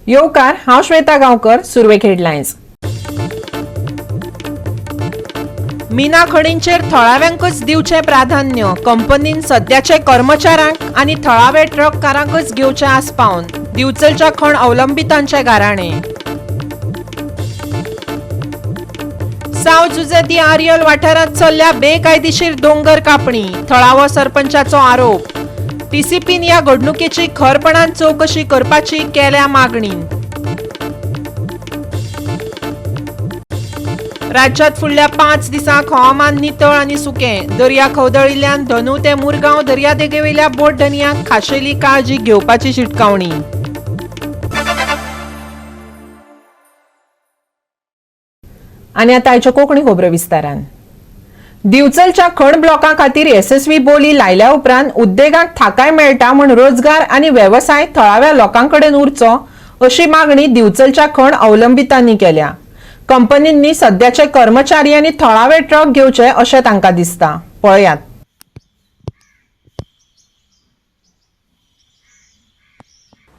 येवकार, हांव श्वेता गांवकर, सुरवेक हेडलायन्स। मिना खणींचेर थळाव्यांकच दिवचे प्राधान्य, कंपनीन सद्याचे कर्मचाऱ्यांक आनी थळावे ट्रककारांकच घेवचे आस्पावन, दिवचलच्या खण अवलंबितांचे गाराणे। साव जुजे दी आर्यल वाठारांत चल्ल्या बेकायदेशीर दोंगर कापणी, थळावो सरपंचाचो आरोप। टीसीपीन ह्या घडणुकेची खरपणान चौकशी करपाची केल्या मागणी। राज्यात फुडल्या 5 दिसांक हवामान नितळ आनी सुकें, दर्या खवदळिल्ल्यान धनु ते मुरगांव दर्यादेगेवेल्या बोट धनियांक खाशेली काळजी घेवपाची शिटकावणी। आनी आतां आयच्यो कोंकणी खबरो विस्तारान। दिवचलच्या खण ब्लॉका खातीर येसस्वी बोली लायल्या उपरांत उद्देगांक थाकाय मेळटा म्हूण रोजगार आनी वेवसाय थळाव्या लोकांकडेन उरचो अशी मागणी दिवचलच्या खण अवलंबितांनी केल्या। कंपनींनी सद्याचे कर्मचारी आनी थळावे ट्रक घेवचे अशें तांकां दिसता। पळयात।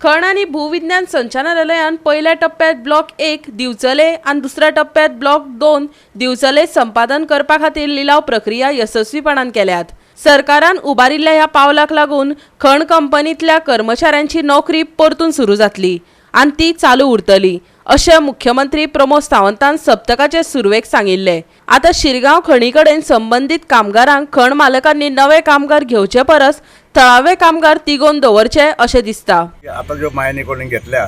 खण आनी भूविज्ञान संचालनालयान पयल्या टप्प्यात ब्लॉक 1 दिवचले आनी दुसऱ्या टप्प्यात ब्लॉक 2 दिवचले संपादन करपा खातीर लिलाव प्रक्रिया यशस्वीपणान केल्यात। सरकारान उबारिल्ल्या ह्या पावलाक लागून खण कंपनींतल्या कर्मचाऱ्यांची नोकरी परतून सुरू जातली आनी ती चालू उरतली अशें मुख्यमंत्री प्रमोद सावंतान सप्तकाचे सुरवेक सांगिल्ले। आता शिरगांव खणी कडेन संबंधित कामगारांक खण मालकांनी नवे कामगार घेवचे परस थळावे कामगार तिगोवन दवरचे अशें दिसता। आता ज्यो मायनी कोणी घेतल्या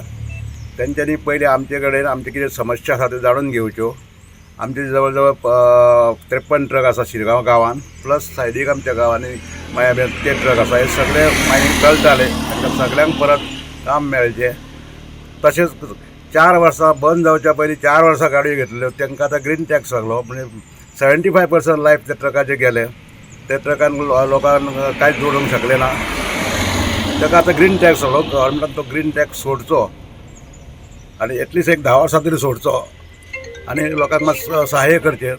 त्यांच्यानी पहिले आमचे कडेन आमचे कितें समस्या आसा त्यो जाणून घेवच्यो। आमचे जवळ जवळ 53 ट्रक आसा शिरगांव गांवांत, प्लस सायडीक आमच्या गांवांनी मागीर ते ट्रक आसा। हे सगळे मायनींग चलताले, तांकां सगळ्यांक परत काम मेळचें। तशेंच 4 वर्सां बंद जावच्या पयलीं 4 वर्सां गाडयो घेतल्यो, तांकां आतां ग्रीन टॅक्स लागलो, म्हणजे 75% लायफ त्या ट्रकाचे गेले। त्या ट्रकान लोकांक कांयच जोडूंक शकले ना, ताका आतां ग्रीन टॅक्स लागलो। गव्हर्मेंटान तो ग्रीन टॅक्स सोडचो आनी एटलिस्ट एक 10 वर्सां तरी सोडचो आनी लोकांक मातसो सहाय्य करचें।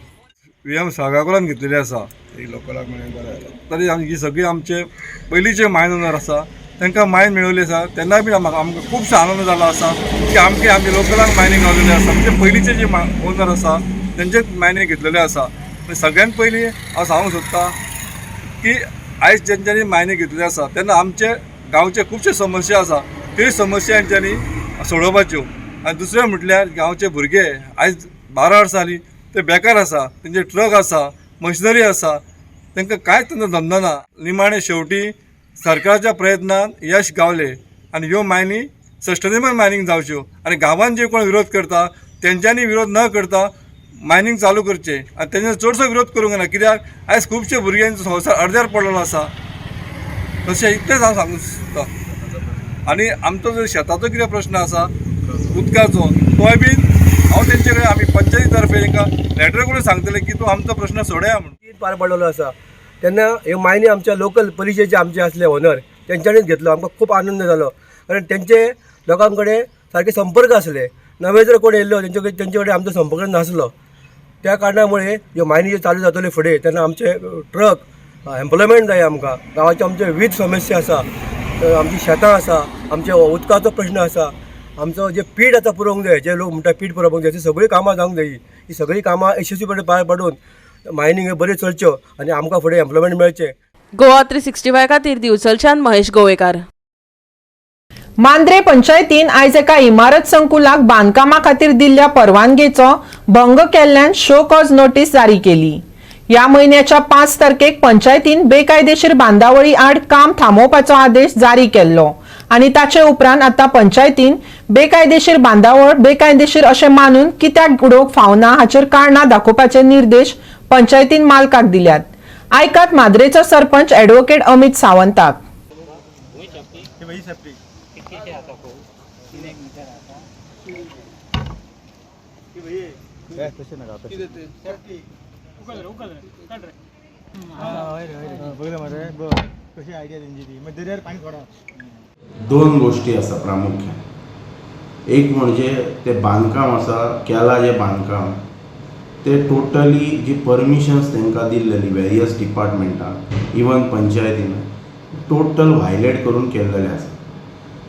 VM सगळ्याकडून घेतलेली आसा, एक लोकलाक मेळून बरें तरी आमची सगळी आमचे पयलींचे मायन ओनर आसा तांकां मायन मेळिल्ली आसा। तेन्ना बी आमकां खुबसो आनंद जालो आसा की आमचे लोकलाक मायनींग गावलेले आसा, म्हणजे पयलींचे जे ओनर आसा तेंचे मायनींग घेतलेले आसा। आनी सगळ्यात पयलीं हांव सांगूंक सोदतां की आयज जेंच्यांनी मायनींग घेतलेली आसा तेन्ना आमचे गांवचे खुबशे समस्या आसा, त्यो समस्या हेंच्यांनी सोडोवपाच्यो। आनी दुसरें म्हटल्यार गांवचे भुरगे आयज 12 वर्सां जालीं ते बेकार आसा, तेंचे ट्रक आसा, मशिनरी आसा, तांकां कांयच धंदो ना। निमाणे शेवटी सरकाराच्या प्रयत्नान यश गावले आनी ह्यो मायनी सस्टेनेबल मायनींग जावच्यो आनी गांवांत जे कोण विरोध करता तेंच्यांनी विरोध न करता मायनींग चालू करचें आनी तेंचे चडसो विरोध करूंक ना, कित्याक आयज खुबशे भुरग्यांचो संवसार अर्द्यार पडलेलो आसा। तशें इतलेंच हांव सांगूंक सोदतां। आनी आमचो जो शेताचो कितें प्रश्न आसा उदकाचो, तोय बीन हांव तेंचे कडेन आमी पंचायती तर्फे तांकां लॅटर करून सांगतले की तूं आमचो प्रश्न सोडया म्हणून। पार पडलेलो आसा तेन्ना ह्यो मायनी आमच्या लोकल परिशदेचे आमचे असले ओनर तेंच्यांनीच घेतलो। आमकां खूब आनंद जालो कारण तेंचे लोकां कडेन सारके संपर्क आसले। नवे जर कोण येयल्लो तेंचे कडेन आमचो संपर्क नासलो, त्या कारणामुळे ह्यो मायनी जे चालू जातल्यो फुडें तेन्ना आमचे ट्रक एम्प्लॉयमेंट जाय। आमकां गांवाचे आमचे विविध समस्या आसा, आमची शेतां आसा, आमचे उदकाचो प्रश्न आसा, आमचो जे पीठ आतां पुरोवंक जाय, जे लोक म्हणटा पीठ पुरोवंक जाय, ती सगळीं कामां जावंक जायी। ही सगळीं कामां यशस्वीपणे पार पाडून मायनींग बरें चलच्यो आनी आमकां फुडें एम्प्लॉयमेंट मेळचें। गोवा 365 खातीर दिवचलच्यान महेश गोवेकार। मांद्रे पंचायतीन आयज एका इमारत संकुलाक बांदकामा खातीर दिल्ल्या परवानगेचो भंग केल्ल्यान शो कॉज नोटीस जारी केली। ह्या म्हयन्याच्या 5 तारखेक पंचायतीन बेकायदेशीर बांदावळी आड काम थांबोवपाचो आदेश जारी केल्लो आनी ताचे उपरांत आतां पंचायतीन बेकायदेशीर बांदावळ बेकायदेशीर अशें मानून कित्याक उडोवंक फावना हाचेर कारणां दाखोवपाचे निर्देश पंचायतीन मालकाक दिल्यात। आयकात माद्रेचो सरपंच ॲडव्होकेट अमित सावंताक। दोन गोष्टी आसा प्रामुख्यान। एक म्हणजे ते बांदकाम आसा, केला जे बांदकाम ते टोटली जी परमिशन्स तांकां दिल्लेली वेरियस डिपार्टमेंटाक इवन पंचायतीन टोटल व्हायलेट करून केल्लेले आसा।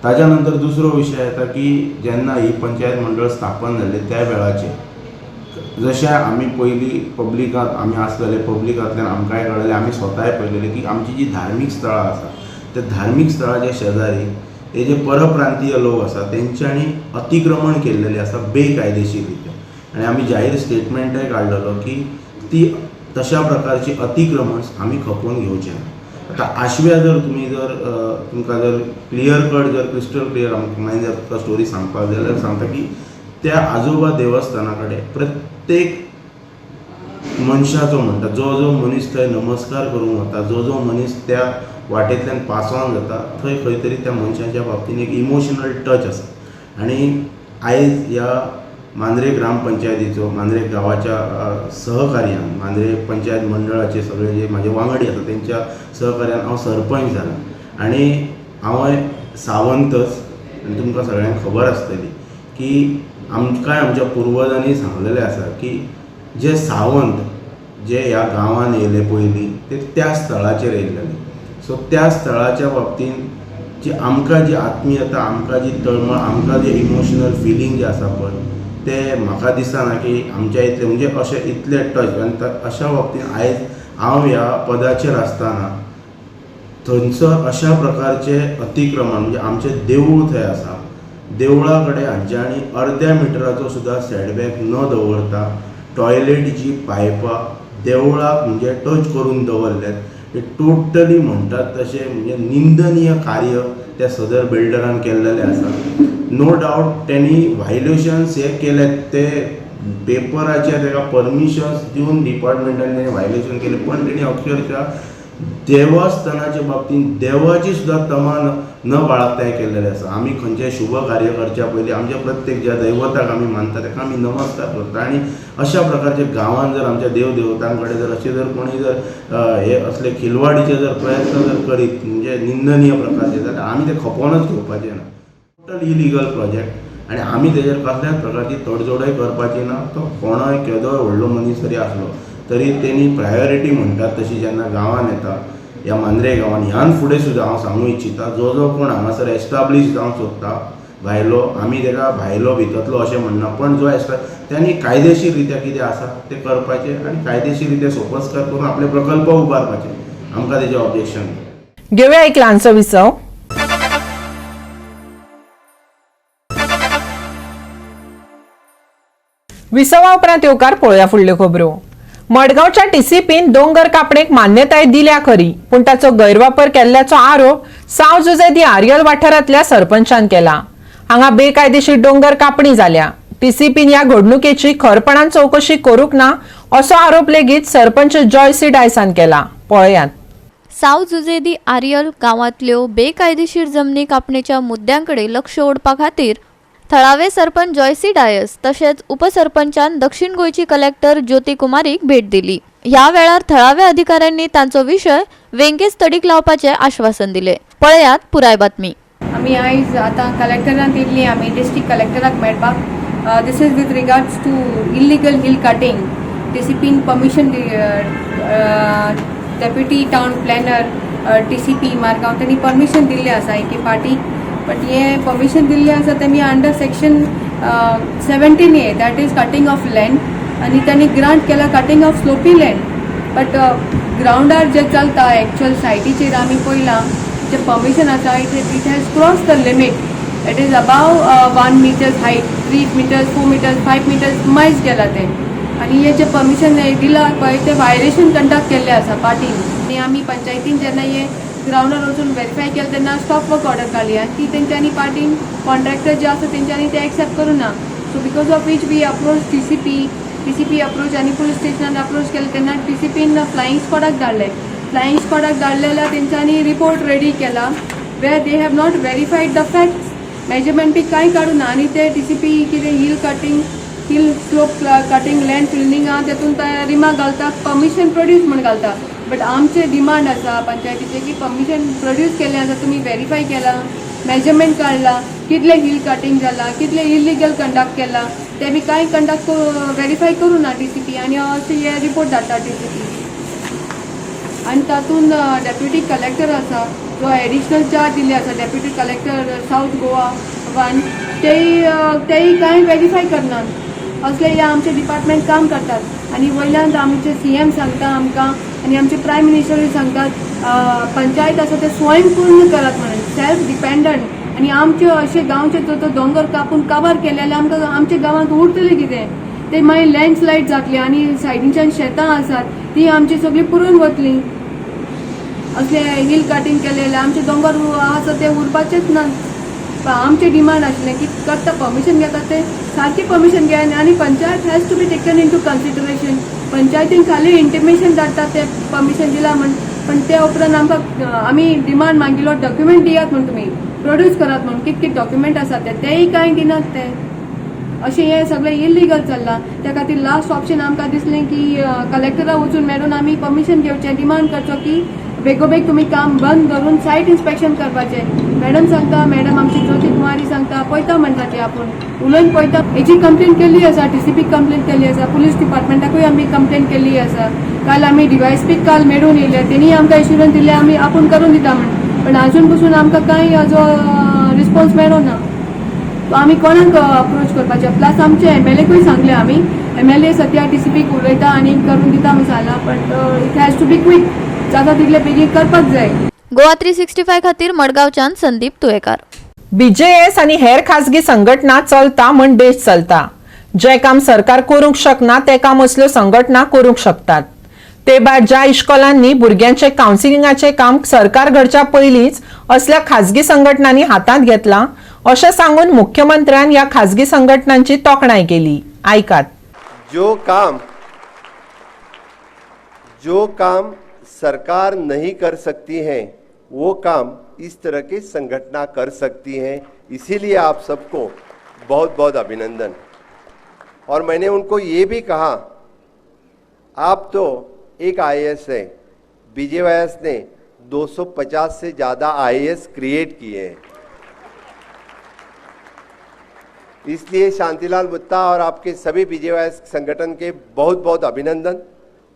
ताज्या नंतर दुसरो विशय येता की जेन्ना ही पंचायत मंडळ स्थापन जाल्ले त्या वेळाचेर जशें आमी पयलीं पब्लिकांत आमी आसलेले पब्लिकांतल्यान आमकांय कळलेलें आमी स्वताय पळयलेलें की आमची जी धार्मीक स्थळां आसा त्या धार्मीक स्थळाच्या शेजारी हे जे परप्रांतीय लोक आसा तेंच्यांनी अतिक्रमण केल्लेलें आसा बेकायदेशीर रित्या आनी आमी जाहीर स्टेटमेंटय काडलेलो की ती तशा प्रकारची अतिक्रमण आमी खपोवन घेवचें ना। आतां आशव्या जर तुमी जर तुमकां जर क्लियर कट जर क्रिस्टल क्लियर मागीर जर तुका स्टोरी सांगपाक जाय जाल्यार सांगता की त्या आजोबा देवस्थाना कडेन प्रत्येक मनशाचो म्हणटा जो मनीस थंय नमस्कार करूंक वता जो मनीस त्या वाटेंतल्यान पास ऑन जाता थंय खंय तरी त्या मनशाच्या बाबतींत एक इमोशनल टच आसा। आनी आयज ह्या मांद्रे ग्रामपंचायतीचो मांद्रे गांवाच्या सहकार्यान मांद्रे पंचायत मंडळाचे सगळे जे म्हाजे वांगडी आसा तेंच्या सहकार्यान हांव सरपंच जाला आनी हांवें सावंतच आनी तुमकां सगळ्यांक खबर आसतली की आमच्या पुर्वजांनी सांगलेलें आसा की जे सावंत जे ह्या गांवांत येयले पयलीं ते त्या स्थळाचेर येयलेले सो त्या स्थळाच्या बाबतींत जी आमकां जी आत्मीयता आमकां जी तळमळ आमकां जे इमोशनल फिलींग जे आसा पळय ते म्हाका दिसना की आमच्या इतले म्हणजे अशे इतले टच आनी अशा बाबतींत आयज हांव ह्या पदाचेर आसतना थंयसर अशा प्रकारचे अतिक्रमण म्हणजे आमचें देवूळ थंय आसा देवळा कडेन हांच्यांनी अर्द्या मिटराचो सुद्दां सेटबॅक न दवरता टॉयलेटीची पायपां देवळाक म्हणजे टच करून दवरल्यात हे टोटली म्हणटात तशें म्हणजे निंदनीय कार्य त्या सदर बिल्डरान केल्लेलें आसा। नो डावट तेणी व्हायलेशन्स हे केलेत ते पेपराचेर ताका परमिशन्स दिवन डिपार्टमेंटान तेणें व्हायलेशन केलें पण तेणी अक्षरशः देवस्थानाच्या बाबतींत देवाची सुद्दां तमा न बाळगताय केल्लेलें आसा। आमी खंयचेय शुभ कार्य करच्या पयलीं आमच्या प्रत्येक ज्या दैवताक आमी मानता ताका आमी नमस्कार करता आनी अशा प्रकारचे गांवांत जर आमच्या देव देवतां कडेन जर अशें जर कोणी जर हे असले खिलवाडीचे जर प्रयत्न जर करीत म्हणजे निंदनीय प्रकारचे जाल्यार आमी ते खपोवनच घेवपाचें ना। टोटल इलिगल प्रोजेक्ट आनी आमी तेजेर कसल्याच प्रकारची तडजोडय करपाची ना। तो कोणय केदोय व्हडलो मनीस जरी आसलो तरी तेणी प्रायोरिटी म्हणटात तशी जेन्ना गांवांत येता ह्या मांद्रे गांवांत ह्यान फुडें सुद्दां हांव सांगूं इच्छिता जो कोण हांगासर एस्टाब्लीश जावंक सोदता भायलो आमी ताका भायलो भितरलो अशें म्हणना पण जो त्यांनी कायदेशीर रित्या कितें आसा तें करपाचें आनी कायदेशीर रित्या सोपस्कार करून आपले प्रकल्प उबारपाचे आमकां तेजें ऑब्जेक्शन ना। घेऊया एक ल्हानसो विसव। विसवा उपरांत येवकार पळोवया फुडल्यो खबरो। मडगांवच्या टीसीपीन दोंगर कापणेक मान्यताय दिल्या खरी पूण ताचो गैरवापर केल्ल्याचो आरोप साव जुजेदी आर्यल वाठारांतल्या सरपंचान केला। हांगा बेकायदेशीर दोंगर कापणी जाल्या। टीसीपीन ह्या घडणुकेची खरपणान चौकशी करूंक ना असो आरोप लेगीत सरपंच जॉयसी डायसान केला। पळयात। साव जुजेदी आर्यल गांवांतल्यो बेकायदेशीर जमनी कापणेच्या मुद्द्यांकडे लक्ष ओडपा खातीर थळावे सरपंच जॉयसी डायस तशेंच उपसरपंचान दक्षिण गोंयची कलेक्टर ज्योती कुमारीक भेट दिली। ह्या वेळार थळाव्या अधिकाऱ्यांनी तांचो विशय वेंगेच तडीक लावपाचे आश्वासन दिले। पळयात पुराय बातमी। आमी आयज आतां कलेक्टरान येयल्ली आमी डिस्ट्रिक्ट कलेक्टराक मेळपाक। This is with regards to illegal hill cutting. टीसीपीन permission deputy town planner TCP Margao त्यांनी परमिशन दिल्लें आसा एके पार्टीक बट हे परमिशन दिल्लें आसा तेमी under section 17A that is cutting of land आनी त्यांनी ग्रांट केला cutting of sloppy land but ग्राउंडार जे चलता एक्चुअल सायटीचेर आमी पळयलां जे परमिशन आसा it has cross the limit. It is above 1 metre height 3 metres 4 metres 5 metres मायज गेला ते आनी हे जे परमिशन दिला पळय ते वायलेशन कंडक्ट केल्ले आसा पार्टीन आनी आमी पंचायतीन जेन्ना हे ग्राउंडार वचून व्हेरीफाय केलें तेन्ना स्टॉप वर्क ऑर्डर काडली आनी ती तेंच्यांनी पार्टीन कॉन्ट्रॅक्टर जे आसा तेंच्यांनी ते एक्सेप्ट करूं ना। So because of which we approach TCP approach आनी पुलीस स्टेशनान अप्रोच केले तेन्ना टीसीपीन फ्लायींग स्क्वॉडाक धाडले। फ्लायींग स्क्वॉडाक धाडले जाल्यार तेंच्यांनी रिपोर्ट रेडी केला वेर they have not verified the facts measurement बी कांय काडूं ना आनी ते टीसीपी कितें hill slope cutting land filling आहा तेतून रिमार्क घालता परमिशन प्रोड्यूस म्हण घालता बट आमचे डिमांड आसा पंचायतीचे की परमिशन प्रोड्यूस केलें आसा तुमी व्हेरीफाय केला मेजरमेंट काडला कितले हिल कटिंग जाला कितले इलिगल कंडक्ट केला ते बी कांय कंडक्ट व्हेरीफाय करूं ना टीसीपी आनी अशें हे रिपोर्ट धाडटा टीसीपी। आनी तातूंत डेप्युटी कलेक्टर आसा जो एडिशनल चार्ज दिल्ले आसा deputy collector south Goa one तेय कांय वेरीफाय करनात असले हे आमचे डिपार्टमेंट काम करतात आनी वयल्यान आमचे CM सांगता आमकां आनी आमचे प्रायम मिनिस्टरूय सांगतात पंचायत आसा ते स्वयंपूर्ण करात म्हणून सेल्फ डिपेंडंट आनी आमचे अशे गांवचे जो दोंगर कापून काबार केले जाल्यार आमकां आमच्या गांवांत उरतलें कितें ते मागीर लँडस्लायड जातले आनी सायडीच्यान शेतां आसात ती आमची सगळी पुरून वतली असले हिल कटींग केले जाल्यार आमचे दोंगर आसा ते उरपाचेच ना आमचे डिमांड आसलें की करता परमिशन घेतात ते सारकी परमिशन घेयात आनी panchayat has to be taken into consideration पंचायतीन खाली इंटिमेशन धाडटात ते परमिशन दिला म्हण पण ते उपरांत आमकां आमी डिमांड मागिल्लो डॉक्युमेंट दियात म्हण तुमी प्रोड्यूस करात म्हण कितके डॉक्युमेंट आसात तेय कांय दिनात ते अशें हें सगळें इल्लिगल चल्लां त्या खातीर लास्ट ऑप्शन आमकां दिसलें की कलेक्टरा वचून मेळून आमी परमिशन घेवचें डिमांड करचो की बेगोबेग तुमी काम बंद करून सायट इन्स्पेक्शन करपाचें मॅडम सांगता मॅडम आमची ज्योती कुमारी सांगता पळयता म्हणटा ती आपूण उलोवन पळयता हेची कंप्लेन केल्ली आसा TCP कंप्लेन केल्ली आसा पुलीस डिपार्टमेंटाकूय आमी कंप्लेन केल्ली आसा काल आमी DYSP काल मेळून येयले तेणी आमकां एश्युरन्स दिले आमी आपूण करून दिता म्हण पण अजून पसून आमकां कांय हाजो रिस्पॉन्स मेळो ना आमी कोणाक अप्रोच करपाचें प्लस आमचे MLAकूय सांगलें आमी MLA सद्या TCPक उलयता आनी करून दिता म्हूण सांगलां but it has to be quick जाता तितले बेगीन करपाक जाय गोवा 365 खातीर मडगांवच्यान संदीप तुयेकार. BJS आनी हेर खासगी संघटना चलता म्हण देश चलता. जे काम सरकार करूंक शकना ते काम असल्यो संघटना करूंक शकतात. ते भायर ज्या इश्कोलांनी भुरग्यांचे कावन्सिलिंगाचे काम सरकार घडच्या पयलींच असल्या खासगी संघटनांनी हातांत घेतलां अशें सांगून मुख्यमंत्र्यान ह्या खासगी संघटनांची तोखणाय केली. आयकात. जो काम सरकार नहीं कर सकती है वो काम इस तरह की संगठना कर सकती है, इसीलिए आप सबको बहुत बहुत अभिनंदन। और मैंने उनको ये भी कहा आप तो एक IAS है, BJYS ने 250 से ज़्यादा IAS क्रिएट किए हैं, इसलिए शांतिलाल मुत्ता और आपके सभी BJYS संगठन के बहुत बहुत अभिनंदन।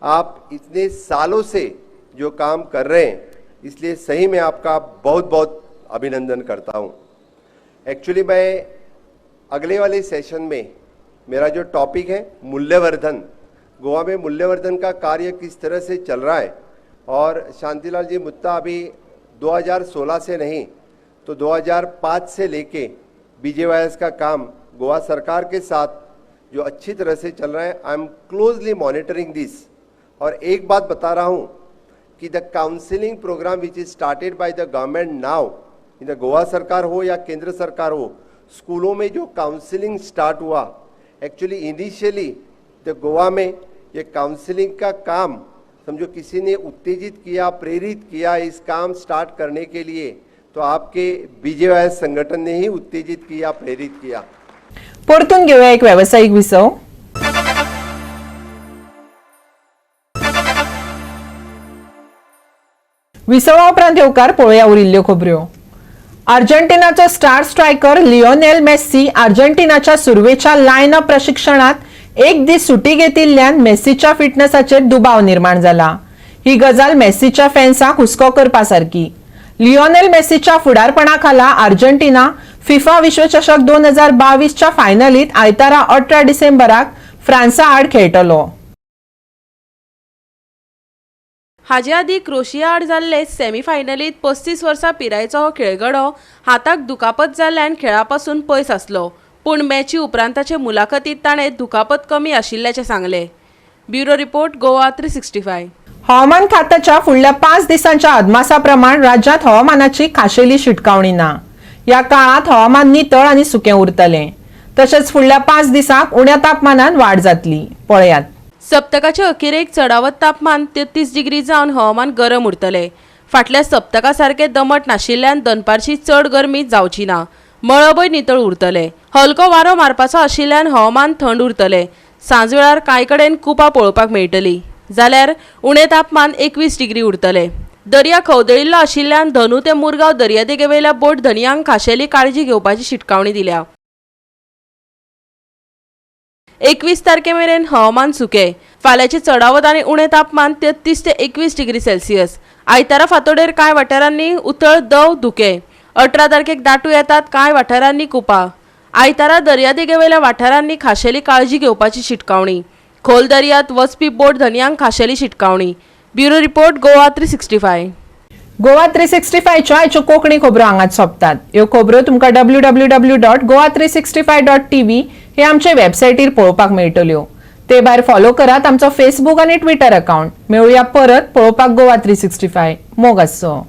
आप इतने सालों से जो काम कर रहे हैं इसलिए सही में आपका बहुत बहुत अभिनंदन करता हूं। एक्चुअली मैं अगले वाले सेशन में मेरा जो टॉपिक है मूल्यवर्धन, गोवा में मूल्यवर्धन का कार्य किस तरह से चल रहा है, और शांतिलाल जी मुत्ता अभी 2016 से नहीं तो 2005 से लेके BJYS का काम गोवा सरकार के साथ जो अच्छी तरह से चल रहा है, I am closely monitoring this. और एक बात बता रहा हूँ कि the counselling programme which is started by the government now, in the Goa सरकार हो या केंद्र सरकार हो, स्कूलों में जो काउंसलिंग स्टार्ट हुआ, एक्चुअली इनिशियली द गोवा में ये काउंसलिंग का काम समझो किसी ने उत्तेजित किया, प्रेरित किया इस काम स्टार्ट करने के लिए, तो आपके BJYS संगठन ने ही उत्तेजित किया, प्रेरित किया। परतून घेऊया एक व्यावसायिक विसव. विसवा उपरांत येवकार पळोवया उरिल्ल्यो खबऱ्यो. अर्जेंटिनाचो स्टार स्ट्रायकर लिओनेल मेस्सी अर्जेंटिनाच्या सुरवेच्या लायनअप प्रशिक्षणात एक दीस सुटी घेतिल्ल्यान मेस्सीच्या फिटनेसाचेर दुबाव निर्माण जाला. ही गजाल मेस्सीच्या फॅन्सांक हुस्को करपासारकी. लिओनेल मेस्सीच्या फुडारपणा खाला अर्जेंटिना फिफा विश्वचषक 2022 च्या फायनलीत आयतारा 18 डिसेंबराक फ्रान्सा आड खेळटलो. हाचे आदीं क्रोशिया आड जाल्ले सेमीफायनलीत 35 वर्सां पिरायेचो हो खेळगडो हाताक दुखापत जाल्ल्यान खेळापासून पयस आसलो, पूण मॅची उपरांताचे मुलाखतीत ताणें दुखापत कमी आशिल्ल्याचें सांगलें. Bureau report Goa 365. हवामान खात्याच्या फुडल्या 5 दिसांच्या अदमासा प्रमाण राज्यात हवामानाची खाशेली शिटकावणी ना. या काळात हवामान नितळ आणि सुकें उरतलें. तशेंच फुडल्या 5 दिसांक उण्या तापमानात वाड जातली. पळयात. सप्तकाचे अखेरेक चडावत तापमान 33 डिग्री जावन हवामान गरम उरतले. फाटल्या सप्तका सारके दमट नाशिल्ल्यान दनपारची चड गरमी जावची ना. मळबय नितळ उरतले. हलको वारो मारपाचो आशिल्ल्यान हवामान थंड उरतले. सांजवेळार कांय कडेन कुपां पळोवपाक मेळटली. जाल्यार उणे तापमान 21 डिग्री उरतले. दर्या खवदळिल्लो आशिल्ल्यान धनु ते मुरगांव दर्यादेगे वयल्या बोट धनियांक खाशेली काळजी घेवपाची शिटकावणी दिल्या. 21 तारखेमेरेन हवामान सुके. फाल्यांचे चडावत आनी उणें तापमान 33 ते 21 डिग्री सेल्सियस. आयतारा फांतोडेर कांय वाठारांनी उथळ दव धुके. 18 तारखेक दाटू येतात, कांय वाठारांनी कुपां. आयतारा दर्यादेगेवयल्या वाठारांनी खाशेली काळजी घेवपाची शिटकावणी. खोल दर्यांत वचपी बोट धन्यांक खाशेली शिटकावणी. Bureau report Goa 365. गोवा 365च्या आयच्यो कोंकणी खबरो हांगाच सोंपतात. ह्यो खबरो तुमकां www.goa365.tv हे आमचे वेबसायटीर पळोवपाक मेळटल्यो. ते भायर फॉलो करात आमचो फेसबुक आनी ट्विटर अकाउंट. मेळुया परत पळोवपाक गोवा 365. मोग आसचो.